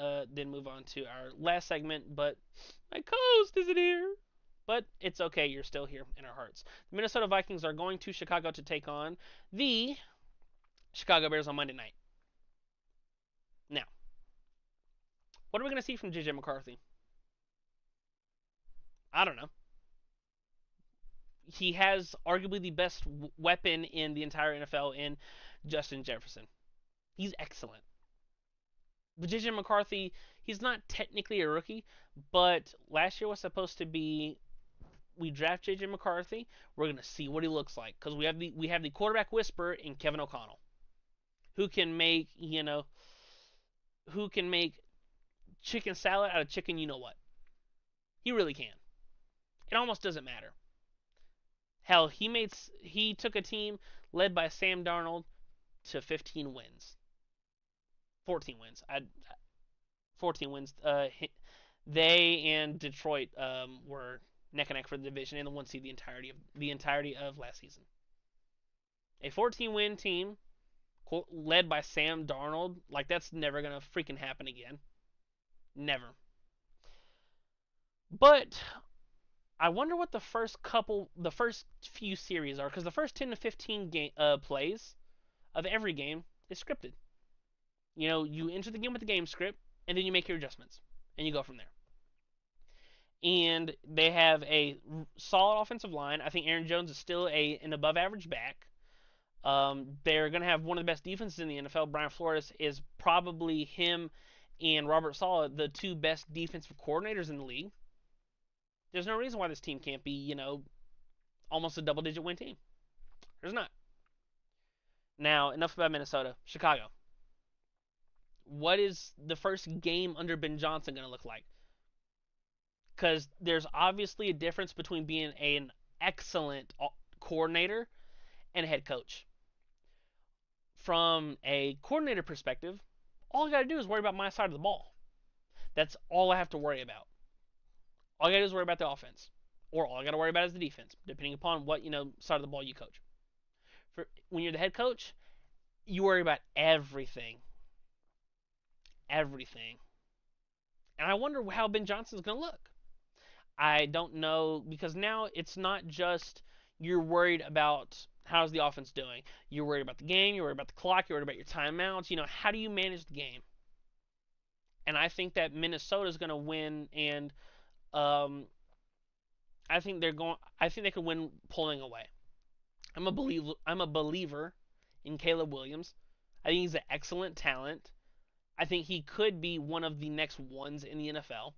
move on to our last segment. But my co-host isn't here. But it's okay, you're still here in our hearts. The Minnesota Vikings are going to Chicago to take on the Chicago Bears on Monday night. Now, what are we going to see from J.J. McCarthy? I don't know. He has arguably the best weapon in the entire NFL in Justin Jefferson. He's excellent. But J.J. McCarthy, he's not technically a rookie, but last year was supposed to be, we draft J.J. McCarthy, we're going to see what he looks like. Because we have the quarterback whisperer in Kevin O'Connell, who can make, chicken salad out of chicken you-know-what. He really can. It almost doesn't matter. Hell, he took a team led by Sam Darnold to 15 wins. 14 wins. 14 wins. They and Detroit were neck and neck for the division and the 1 seed the entirety of last season. A 14-win team led by Sam Darnold, like that's never gonna freaking happen again. Never. But I wonder what the first few series are, because the first 10 to 15 plays of every game is scripted. You enter the game with the game script, and then you make your adjustments, and you go from there. And they have a solid offensive line. I think Aaron Jones is still an above-average back. They're going to have one of the best defenses in the NFL. Brian Flores is probably him and Robert Saleh, the two best defensive coordinators in the league. There's no reason why this team can't be, almost a double-digit win team. There's not. Now, enough about Minnesota. Chicago. What is the first game under Ben Johnson going to look like? Because there's obviously a difference between being an excellent coordinator and a head coach. From a coordinator perspective, all I got to do is worry about my side of the ball. That's all I have to worry about. All I got to do is worry about the offense. Or all I got to worry about is the defense, depending upon what, side of the ball you coach. When you're the head coach, you worry about everything. Everything. And I wonder how Ben Johnson's going to look. I don't know, because now it's not just you're worried about how's the offense doing. You're worried about the game, you're worried about the clock, you're worried about your timeouts. How do you manage the game? And I think that Minnesota's going to win, and I think they could win pulling away. I'm a believer in Caleb Williams. I think he's an excellent talent. I think he could be one of the next ones in the NFL.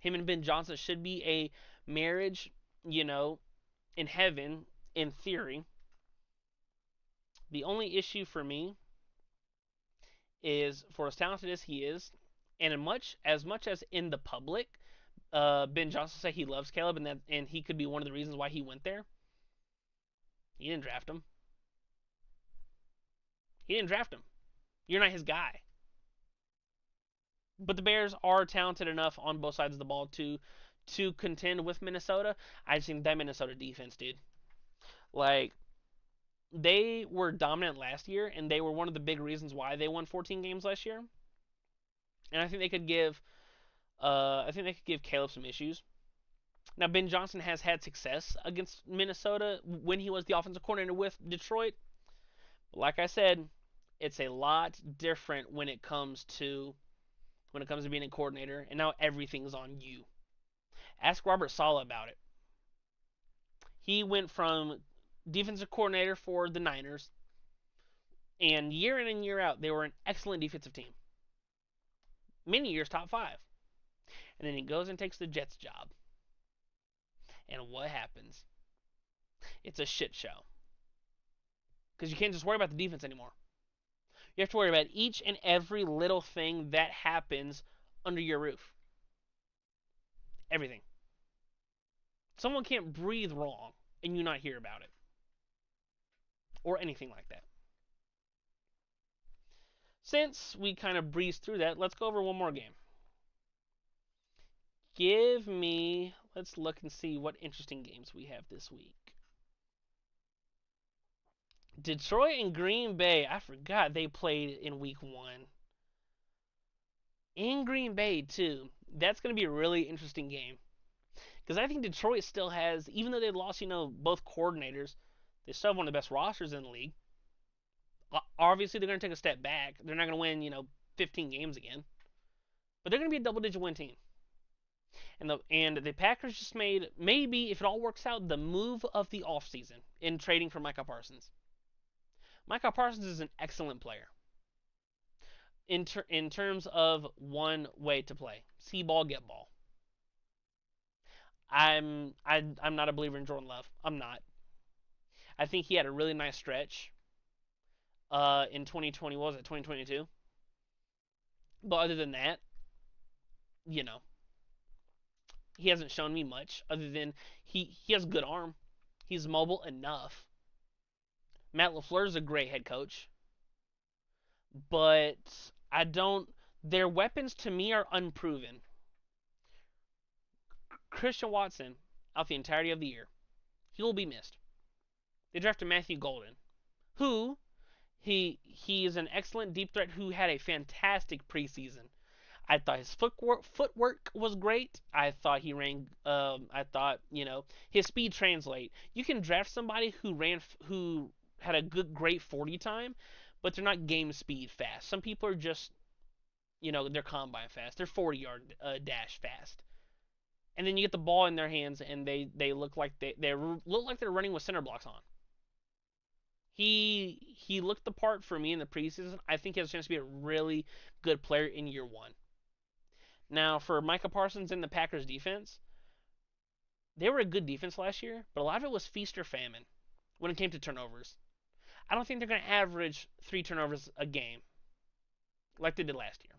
Him and Ben Johnson should be a marriage, in heaven, in theory. The only issue for me is, for as talented as he is, and as much as in the public, Ben Johnson said he loves Caleb, and he could be one of the reasons why he went there. He didn't draft him. You're not his guy. But the Bears are talented enough on both sides of the ball to contend with Minnesota. I just think that Minnesota defense, dude. Like, they were dominant last year, and they were one of the big reasons why they won 14 games last year. And I think they could give Caleb some issues. Now, Ben Johnson has had success against Minnesota when he was the offensive coordinator with Detroit. But like I said, it's a lot different when it comes to being a coordinator, and now everything's on you. Ask Robert Saleh about it. He went from defensive coordinator for the Niners, and year in and year out, they were an excellent defensive team. Many years top 5. And then he goes and takes the Jets job. And what happens? It's a shit show. Because you can't just worry about the defense anymore. You have to worry about each and every little thing that happens under your roof. Everything. Someone can't breathe wrong and you not hear about it. Or anything like that. Since we kind of breezed through that, let's go over one more game. Let's look and see what interesting games we have this week. Detroit and Green Bay. I forgot they played in week 1. In Green Bay, too. That's going to be a really interesting game. Because I think Detroit still has, even though they lost, both coordinators, they still have one of the best rosters in the league. Obviously, they're going to take a step back. They're not going to win, 15 games again. But they're going to be a double-digit win team. And the Packers just made, maybe, if it all works out, the move of the offseason in trading for Micah Parsons. Micah Parsons is an excellent player in terms of one way to play. See ball, get ball. I'm not a believer in Jordan Love. I'm not. I think he had a really nice stretch in 2020. What was it, 2022? But other than that, he hasn't shown me much other than he has a good arm. He's mobile enough. Matt LaFleur is a great head coach. But their weapons to me are unproven. Christian Watson, out the entirety of the year, he will be missed. They drafted Matthew Golden, who he is an excellent deep threat who had a fantastic preseason. I thought his footwork was great. I thought he ran. His speed translate. You can draft somebody who had a great 40 time, but they're not game speed fast. Some people are just, they're combine fast. They're 40-yard dash fast. And then you get the ball in their hands, and they look like they're running with center blocks on. He looked the part for me in the preseason. I think he has a chance to be a really good player in year 1. Now, for Micah Parsons and the Packers defense, they were a good defense last year, but a lot of it was feast or famine when it came to turnovers. I don't think they're going to average 3 turnovers a game like they did last year.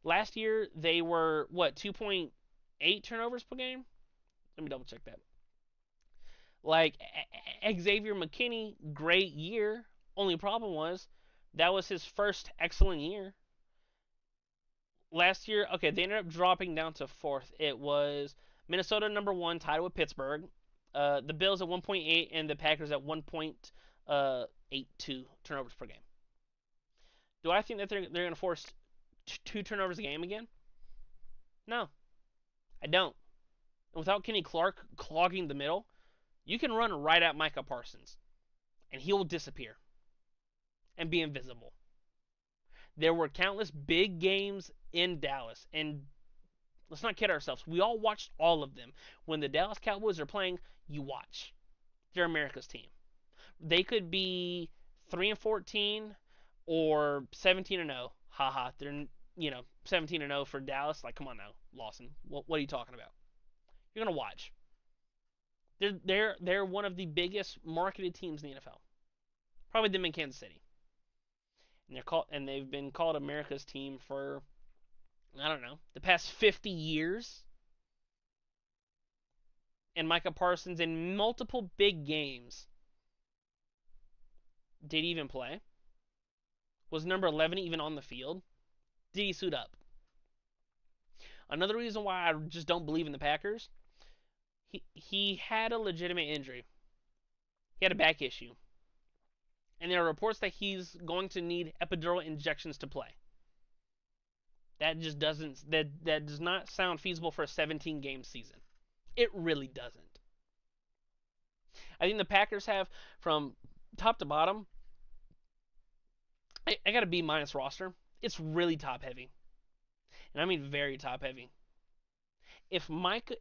Last year, they were, 2.8 turnovers per game? Let me double check that. Like, Xavier McKinney, great year. Only problem was, that was his first excellent year. Last year, okay, they ended up dropping down to 4th. It was Minnesota number 1, tied with Pittsburgh. The Bills at 1.8, and the Packers at 1.82 turnovers per game. Do I think that they're going to force 2 turnovers a game again? No, I don't. And without Kenny Clark clogging the middle, you can run right at Micah Parsons, and he will disappear and be invisible. There were countless big games in Dallas, and let's not kid ourselves. We all watched all of them. When the Dallas Cowboys are playing, you watch. They're America's team. They could be 3-14 or 17-0. Haha, they're 17-0 for Dallas. Like, come on now, Lawson. What are you talking about? You're gonna watch. They're one of the biggest marketed teams in the NFL. Probably them in Kansas City. And they've been called America's team for, I don't know, the past 50 years. And Micah Parsons in multiple big games did he even play? Was number 11 even on the field? Did he suit up? Another reason why I just don't believe in the Packers, he had a legitimate injury. He had a back issue. And there are reports that he's going to need epidural injections to play. That just doesn't that does not sound feasible for a 17-game season. It really doesn't. I think the Packers have, from top to bottom, I got a B- roster. It's really top heavy. And I mean very top heavy. If Micah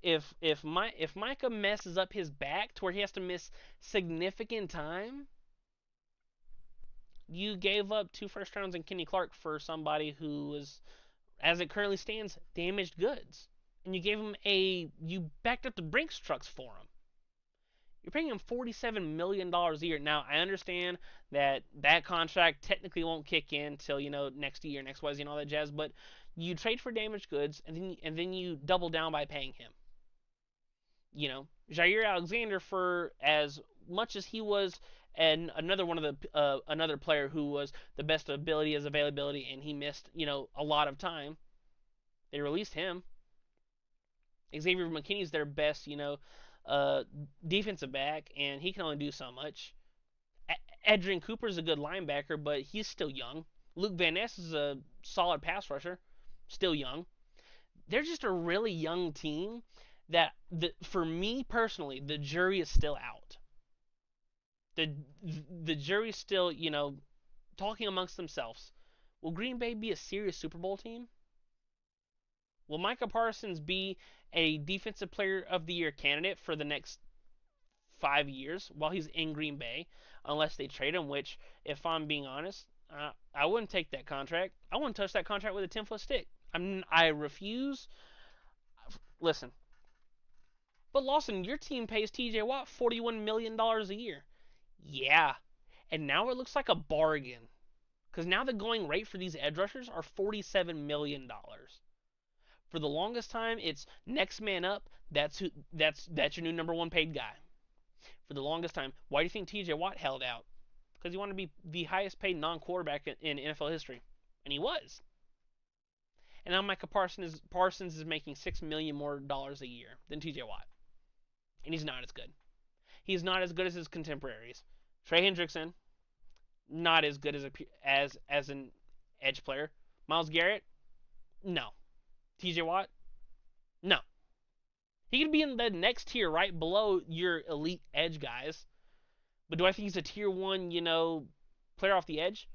messes up his back to where he has to miss significant time, you gave up 2 first rounds and Kenny Clark for somebody who is, as it currently stands, damaged goods. And you backed up the Brinks trucks for him. You're paying him $47 million a year. Now, I understand that contract technically won't kick in until, next year, next YZ and all that jazz, but you trade for damaged goods, and then you double down by paying him. Jair Alexander, for as much as he was another player who was the best ability as availability, and he missed, a lot of time, they released him. Xavier McKinney's their best, defensive back, and he can only do so much. Adrian Cooper's a good linebacker, but he's still young. Luke Van Ness is a solid pass rusher, still young. They're just a really young team that, for me personally, the jury is still out. The jury's still, talking amongst themselves. Will Green Bay be a serious Super Bowl team? Will Micah Parsons be a Defensive Player of the Year candidate for the next 5 years while he's in Green Bay, unless they trade him, which, if I'm being honest, I wouldn't take that contract. I wouldn't touch that contract with a 10-foot stick. I refuse. Listen. But Lawson, your team pays TJ Watt $41 million a year. Yeah. And now it looks like a bargain. Because now the going rate for these edge rushers are $47 million. For the longest time, it's next man up. That's your new number 1 paid guy. For the longest time, why do you think TJ Watt held out? Because he wanted to be the highest paid non-quarterback in NFL history, and he was. And now Micah Parsons is making $6 million more a year than TJ Watt, and he's not as good. He's not as good as his contemporaries. Trey Hendrickson, not as good as an edge player. Myles Garrett, no. TJ Watt, no. He could be in the next tier right below your elite edge guys. But do I think he's a tier 1, player off the edge?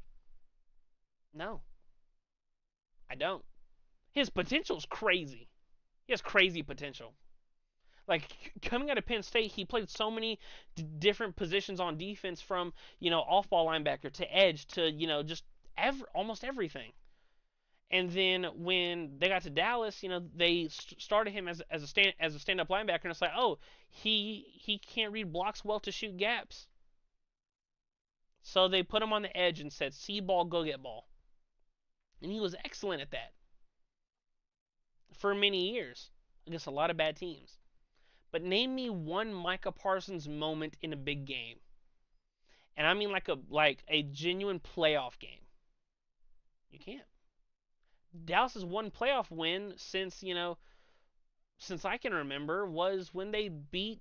No. I don't. His potential's crazy. He has crazy potential. Like, coming out of Penn State, he played so many different positions on defense, from, off-ball linebacker to edge to, just almost everything. And then when they got to Dallas, they started him as a stand-up linebacker, and it's like, oh, he can't read blocks well to shoot gaps. So they put him on the edge and said, see ball, go get ball. And he was excellent at that for many years against a lot of bad teams. But name me one Micah Parsons moment in a big game. And I mean like a genuine playoff game. You can't. Dallas's one playoff win since I can remember was when they beat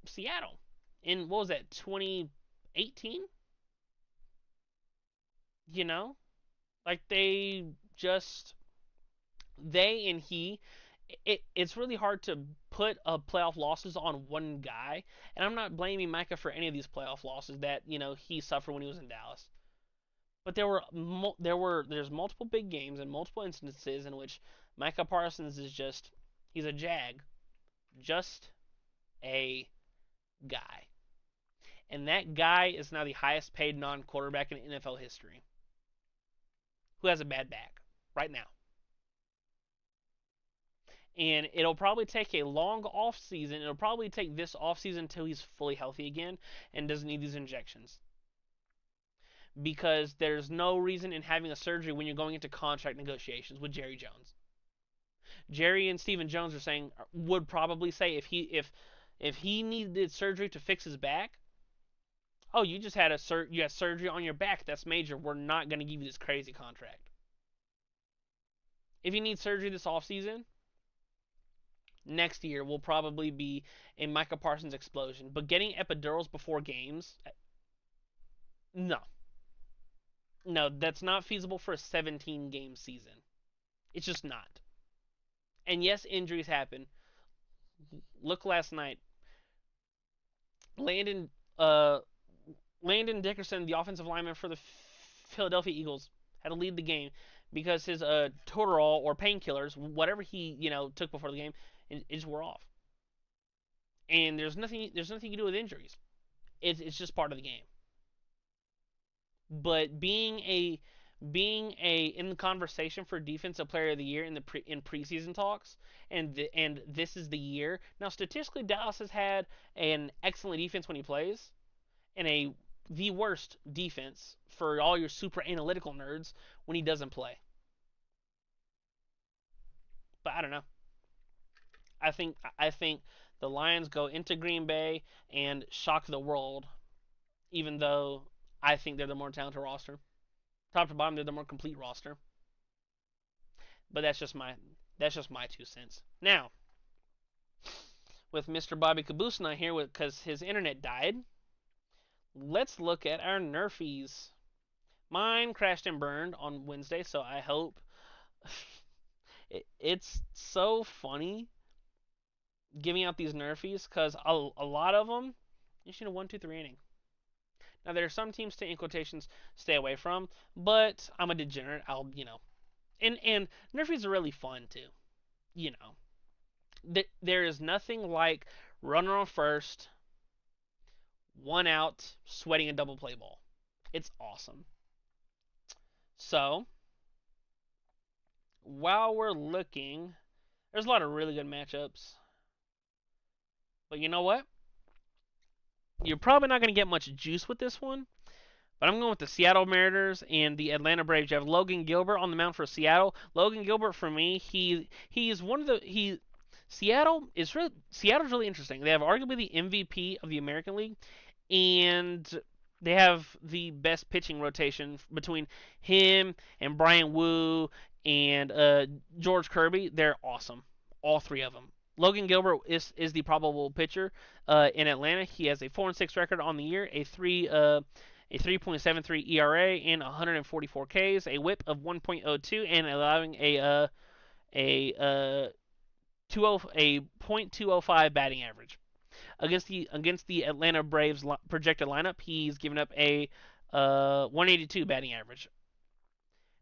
Seattle in, what was that, 2018? Like they and he, it's really hard to put playoff losses on one guy, and I'm not blaming Micah for any of these playoff losses that he suffered when he was in Dallas. But there's multiple big games and multiple instances in which Micah Parsons is he's a jag, just a guy, and that guy is now the highest paid non-quarterback in NFL history, who has a bad back right now. And it'll probably take a long off season. It'll probably take this off season until he's fully healthy again and doesn't need these injections. Because there's no reason in having a surgery when you're going into contract negotiations with Jerry Jones. Jerry and Stephen Jones would probably say if he needed surgery to fix his back, oh, you just had you had surgery on your back. That's major. We're not going to give you this crazy contract. If you need surgery this offseason, next year will probably be a Micah Parsons explosion. But getting epidurals before games, no, that's not feasible for a 17-game season. It's just not. And yes, injuries happen. Look last night. Landon Dickerson, the offensive lineman for the Philadelphia Eagles, had to lead the game because his Toradol or painkillers, whatever he took before the game, it just wore off. And there's nothing you can do with injuries. It's just part of the game. But being in the conversation for defensive player of the year in preseason talks, and this is the year. Now statistically, Dallas has had an excellent defense when he plays, and the worst defense for all your super analytical nerds when he doesn't play. But I don't know. I think the Lions go into Green Bay and shock the world, even though I think they're the more talented roster. Top to bottom, they're the more complete roster. But that's just my 2 cents. Now, with Mr. Bobby Kaboose not here because his internet died, let's look at our Nerfies. Mine crashed and burned on Wednesday, so I hope it's so funny giving out these Nerfies because a lot of them you should have 1, 2, 3 inning. Now there are some teams to in quotations stay away from, but I'm a degenerate. And Nerfies are really fun too. There is nothing like runner on first, 1 out, sweating a double play ball. It's awesome. So while we're looking, there's a lot of really good matchups. But you know what? You're probably not going to get much juice with this one. But I'm going with the Seattle Mariners and the Atlanta Braves. You have Logan Gilbert on the mound for Seattle. Logan Gilbert, for me, he's one of the Seattle's really interesting. They have arguably the MVP of the American League, and they have the best pitching rotation between him and Brian Wu and George Kirby. They're awesome, all 3 of them. Logan Gilbert is the probable pitcher in Atlanta. He has a 4-6 record on the year, a 3.73 ERA and 144 Ks, a WHIP of 1.02, and allowing a .205 batting average. Against the Atlanta Braves projected lineup, he's given up a 182 batting average.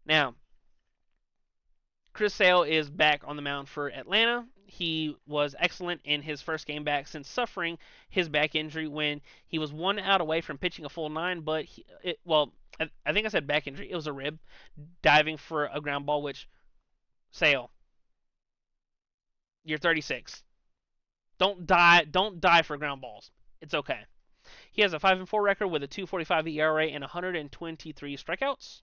Now, Chris Sale is back on the mound for Atlanta. He was excellent in his first game back since suffering his back injury when he was 1 out away from pitching a full 9. But I think I said back injury. It was a rib, diving for a ground ball. Which, Sale, you're 36. Don't die for ground balls. It's okay. He has a 5-4 record with a 2.45 ERA and 123 strikeouts,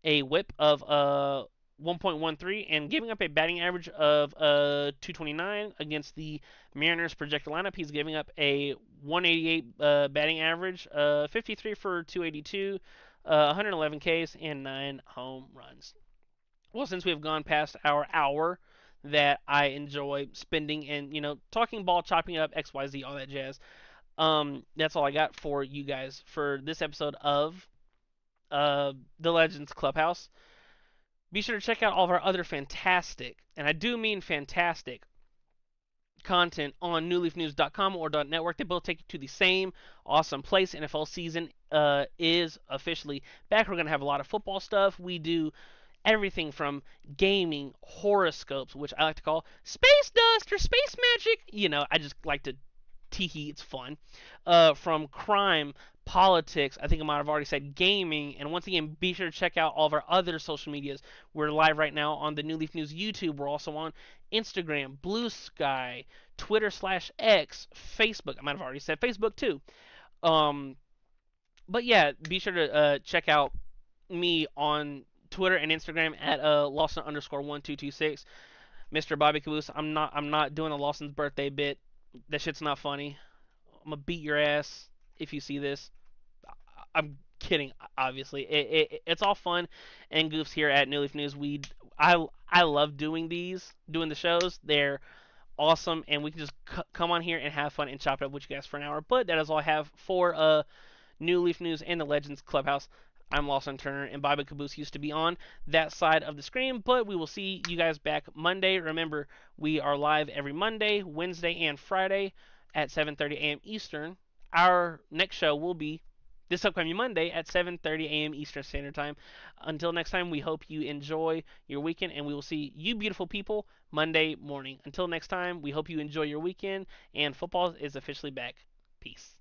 a WHIP of 1.13, and giving up a batting average of 229 against the Mariners' projected lineup. He's giving up a 188 batting average, 53 for 282, 111 Ks, and 9 home runs. Well, since we have gone past our hour that I enjoy spending and talking ball, chopping it up, XYZ, all that jazz. That's all I got for you guys for this episode of the Legends Clubhouse. Be sure to check out all of our other fantastic, and I do mean fantastic, content on newleafnews.com or .network. They both take you to the same awesome place. NFL season is officially back. We're going to have a lot of football stuff. We do everything from gaming, horoscopes, which I like to call space dust or space magic. I just like to tee-hee, it's fun. From crime, politics, I think I might have already said gaming, and once again, be sure to check out all of our other social medias. We're live right now on the New Leaf News YouTube. We're also on Instagram, Blue Sky, Twitter/X, Facebook. I might have already said Facebook too. But yeah, be sure to check out me on Twitter and Instagram at Lawson_1226. Mr. Bobby Kaboose. I'm not doing a Lawson's birthday bit. That shit's not funny. I'm gonna beat your ass if you see this. I'm kidding, obviously. It's all fun and goofs here at New Leaf News. I love doing the shows. They're awesome, and we can just come on here and have fun and chop it up with you guys for an hour. But that is all I have for New Leaf News and the Legends Clubhouse. I'm Lawson Turner, and Bobby Kaboose used to be on that side of the screen, but we will see you guys back Monday. Remember, we are live every Monday, Wednesday, and Friday at 7:30 a.m. Eastern. Our next show will be this upcoming Monday at 7:30 a.m. Eastern Standard Time. Until next time, we hope you enjoy your weekend, and we will see you beautiful people Monday morning. Until next time, we hope you enjoy your weekend, and football is officially back. Peace.